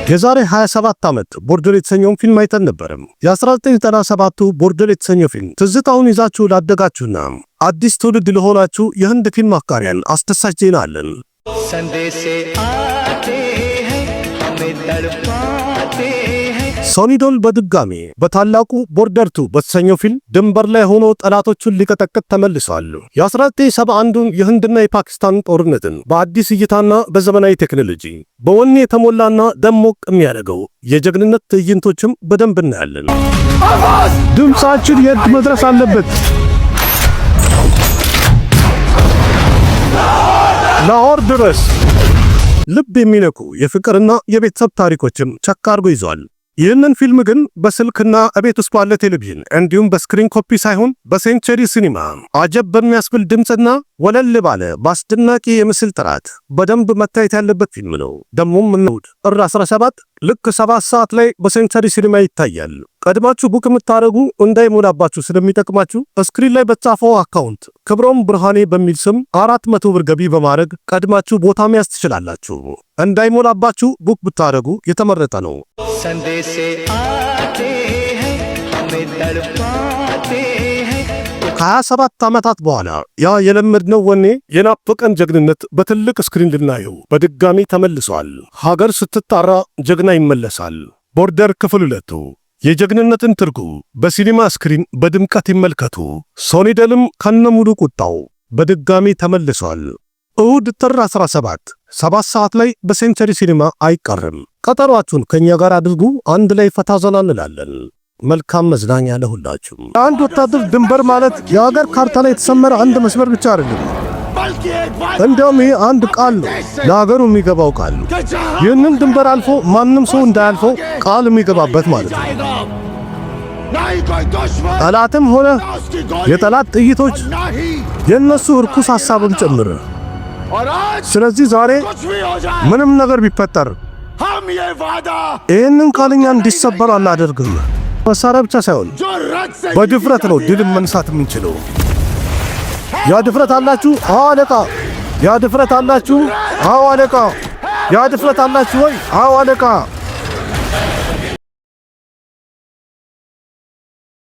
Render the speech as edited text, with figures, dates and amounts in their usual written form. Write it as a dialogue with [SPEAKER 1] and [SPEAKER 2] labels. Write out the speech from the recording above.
[SPEAKER 1] የዛሬ 27 ዓመት ቦርደር የተሰኘውን ፊልም አይተን ነበርም። የ1997ቱ ቦርደር የተሰኘው ፊልም ትዝታውን ይዛችሁ ላደጋችሁና አዲስ ትውልድ ለሆናችሁ የህንድ ፊልም አፍቃሪያን አስደሳች ዜና አለን። ሶኒዶል በድጋሚ በታላቁ ቦርደር 2 በተሰኘው ፊልም ድንበር ላይ ሆኖ ጠላቶቹን ሊቀጠቅጥ ተመልሷል። የ1971ን የህንድና የፓኪስታን ጦርነትን በአዲስ እይታና በዘመናዊ ቴክኖሎጂ በወኔ የተሞላና ደሞቅ የሚያደርገው የጀግንነት ትዕይንቶችም በደንብ እናያለን። ድምጻችን የት መድረስ አለበት? ላሆር ድረስ። ልብ የሚነኩ የፍቅርና የቤተሰብ ታሪኮችም ቸካ አድርጎ ይዟል። ይህንን ፊልም ግን በስልክና እቤት ውስጥ ባለ ቴሌቪዥን እንዲሁም በስክሪን ኮፒ ሳይሆን በሴንቸሪ ሲኒማ አጀብ በሚያስብል ድምጽና ወለል ባለ በአስደናቂ የምስል ጥራት በደንብ መታየት ያለበት ፊልም ነው። ደሞም እሁድ ጥር 17 ልክ 7 ሰዓት ላይ በሴንቸሪ ሲኒማ ይታያል። ቀድማችሁ ቡክ የምታደርጉ እንዳይሞላባችሁ ስለሚጠቅማችሁ ስክሪን ላይ በተጻፈው አካውንት ክብሮም ብርሃኔ በሚል ስም 400 ብር ገቢ በማድረግ ቀድማችሁ ቦታ መያዝ ትችላላችሁ። እንዳይሞላባችሁ ቡክ ብታደርጉ የተመረጠ ነው። ከ27 ዓመታት በኋላ ያ የለመድነው ወኔ የናፈቀን ጀግንነት በትልቅ ስክሪን ልናየው በድጋሚ ተመልሷል። ሀገር ስትጣራ ጀግና ይመለሳል። ቦርደር ክፍል 2 የጀግንነትን ትርጉም በሲኒማ ስክሪን በድምቀት ይመልከቱ። ሶኒዶልም ከነሙሉ ቁጣው በድጋሚ ተመልሷል። እሁድ ጥር 17 7 ሰዓት ላይ በሴንቸሪ ሲኒማ አይቀርም። ቀጠሯችሁን ከኛ ጋር አድርጉ። አንድ ላይ ፈታ ዘና እንላለን። መልካም መዝናኛ ለሁላችሁ። አንድ ወታደር ድንበር ማለት የሀገር ካርታ ላይ የተሰመረ አንድ መስመር ብቻ አይደለም። እንደውም ይሄ አንድ ቃል ነው፣ ለሀገሩ የሚገባው ቃል ነው። ይህንን ድንበር አልፎ ማንም ሰው እንዳያልፈው ቃል የሚገባበት ማለት ነው። ጠላትም ሆነ የጠላት ጥይቶች የነሱ እርኩስ ሐሳብም ጭምር። ስለዚህ ዛሬ ምንም ነገር ቢፈጠር ይህንን ቃልኛ እንዲሰበር አናደርግም። መሳሪያ ብቻ ሳይሆን በድፍረት ነው ድል መንሳት የምንችለው። ያ ድፍረት አላችሁ? አዎ አለቃ። ያ ድፍረት አላችሁ? አዎ አለቃ። ያ ድፍረት አላችሁ ወይ? አዎ አለቃ።